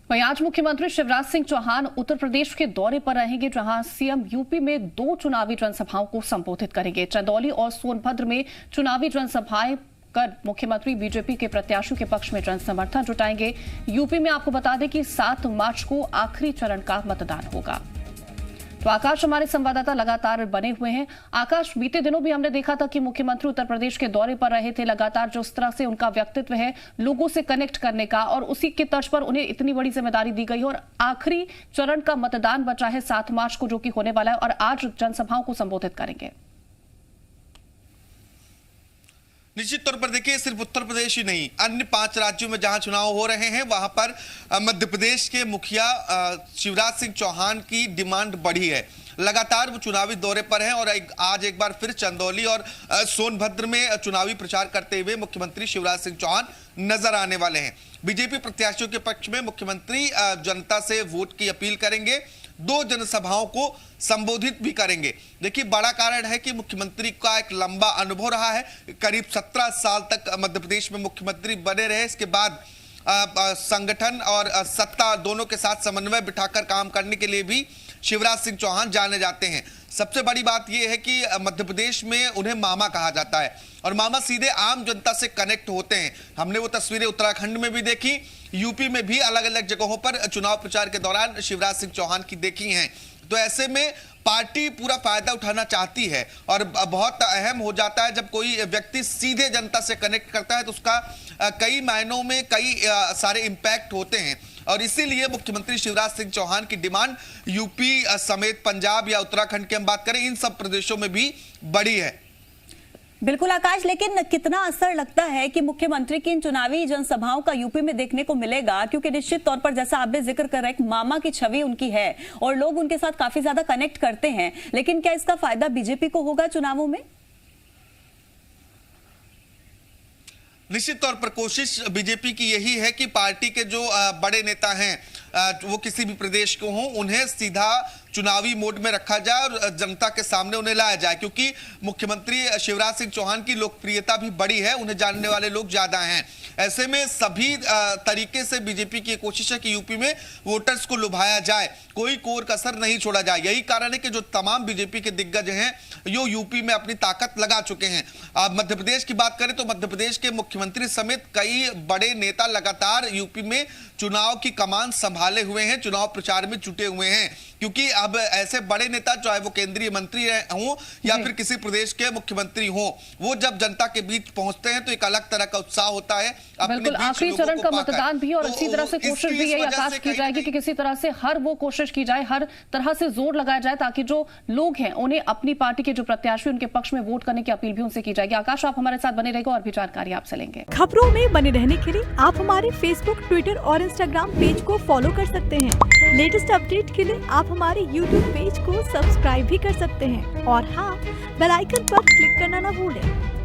वहीं आज मुख्यमंत्री शिवराज सिंह चौहान उत्तर प्रदेश के दौरे पर रहेंगे, जहां सीएम यूपी में 2 चुनावी जनसभाओं को संबोधित करेंगे। चंदौली और सोनभद्र में चुनावी जनसभाएं कर मुख्यमंत्री बीजेपी के प्रत्याशियों के पक्ष में जनसमर्थन जुटाएंगे। यूपी में आपको बता दें कि 7 मार्च को आखिरी चरण का मतदान होगा। तो आकाश, हमारे संवाददाता लगातार बने हुए हैं। आकाश, बीते दिनों भी हमने देखा था कि मुख्यमंत्री उत्तर प्रदेश के दौरे पर रहे थे। लगातार जिस तरह से उनका व्यक्तित्व है लोगों से कनेक्ट करने का, और उसी की तर्ज पर उन्हें इतनी बड़ी जिम्मेदारी दी गई है, और आखिरी चरण का मतदान बचा है 7 मार्च को, जो कि होने वाला है, और आज जनसभाओं को संबोधित करेंगे। निश्चित तौर पर देखिए, सिर्फ उत्तर प्रदेश ही नहीं, अन्य 5 राज्यों में जहां चुनाव हो रहे हैं वहां पर मध्य प्रदेश के मुखिया शिवराज सिंह चौहान की डिमांड बढ़ी है। लगातार वो चुनावी दौरे पर हैं और आज एक बार फिर चंदौली और सोनभद्र में चुनावी प्रचार करते हुए मुख्यमंत्री शिवराज सिंह चौहान नजर आने वाले हैं। बीजेपी प्रत्याशियों के पक्ष में मुख्यमंत्री जनता से वोट की अपील करेंगे, 2 जनसभाओं को संबोधित भी करेंगे। देखिए, बड़ा कारण है कि मुख्यमंत्री का एक लंबा अनुभव रहा है। करीब 17 साल तक मध्य प्रदेश में मुख्यमंत्री बने रहे। इसके बाद संगठन और सत्ता दोनों के साथ समन्वय बिठाकर काम करने के लिए भी शिवराज सिंह चौहान जाने जाते हैं। सबसे बड़ी बात यह है कि मध्य प्रदेश में उन्हें मामा कहा जाता है, और मामा सीधे आम जनता से कनेक्ट होते हैं। हमने वो तस्वीरें उत्तराखंड में भी देखी, यूपी में भी अलग अलग जगहों पर चुनाव प्रचार के दौरान शिवराज सिंह चौहान की देखी हैं। तो ऐसे में पार्टी पूरा फायदा उठाना चाहती है, और बहुत अहम हो जाता है जब कोई व्यक्ति सीधे जनता से कनेक्ट करता है, तो उसका कई मायनों में कई सारे इंपैक्ट होते हैं। और इसीलिए मुख्यमंत्री शिवराज सिंह चौहान की डिमांड यूपी समेत पंजाब या उत्तराखंड की हम बात करें, इन सब प्रदेशों में भी बड़ी है। बिल्कुल आकाश, लेकिन कितना असर लगता है कि मुख्यमंत्री की इन चुनावी जनसभाओं का यूपी में देखने को मिलेगा? क्योंकि निश्चित तौर पर जैसा आप भी जिक्र कर रहे हैं, मामा की छवि उनकी है और लोग उनके साथ काफी ज्यादा कनेक्ट करते हैं, लेकिन क्या इसका फायदा बीजेपी को होगा चुनावों में? निश्चित तौर पर कोशिश बीजेपी की यही है कि पार्टी के जो बड़े नेता हैं वो किसी भी प्रदेश को हों, उन्हें सीधा चुनावी मोड में रखा जाए और जनता के सामने उन्हें लाया जाए, क्योंकि मुख्यमंत्री शिवराज सिंह चौहान की लोकप्रियता भी बड़ी है, उन्हें जानने वाले लोग ज्यादा हैं। ऐसे में सभी तरीके से बीजेपी की कोशिश है कि यूपी में वोटर्स को लुभाया जाए, कोई कोर कसर नहीं छोड़ा जाए। यही कारण है कि जो तमाम बीजेपी के दिग्गज हैं यो यूपी में अपनी ताकत लगा चुके हैं। मध्य प्रदेश की बात करें तो मध्य प्रदेश के मुख्यमंत्री समेत कई बड़े नेता लगातार यूपी में चुनाव की कमान संभाले हुए हैं, चुनाव प्रचार में जुटे हुए हैं, क्योंकि अब ऐसे बड़े नेता, चाहे वो केंद्रीय मंत्री हों या फिर किसी प्रदेश के मुख्यमंत्री हों, वो जब जनता के बीच पहुंचते हैं तो एक अलग तरह का उत्साह होता है। बिल्कुल, आखिरी चरण का मतदान भी, और इसी तरह से कोशिश भी यही आकाश की जाएगी कि किसी तरह से हर वो कोशिश की जाए, हर तरह से जोर लगाया जाए, ताकि जो लोग हैं उन्हें अपनी पार्टी के जो प्रत्याशी उनके पक्ष में वोट करने की अपील भी उनसे की जाएगी। आकाश, आप हमारे साथ बने रहेगा और भी जानकारी आपसे लेंगे। खबरों में बने रहने के लिए आप हमारे फेसबुक, ट्विटर और इंस्टाग्राम पेज को फॉलो कर सकते हैं। लेटेस्ट अपडेट के लिए आप हमारे यूट्यूब पेज को सब्सक्राइब भी कर सकते हैं, और हाँ, बेल आइकन पर क्लिक करना ना भूलें।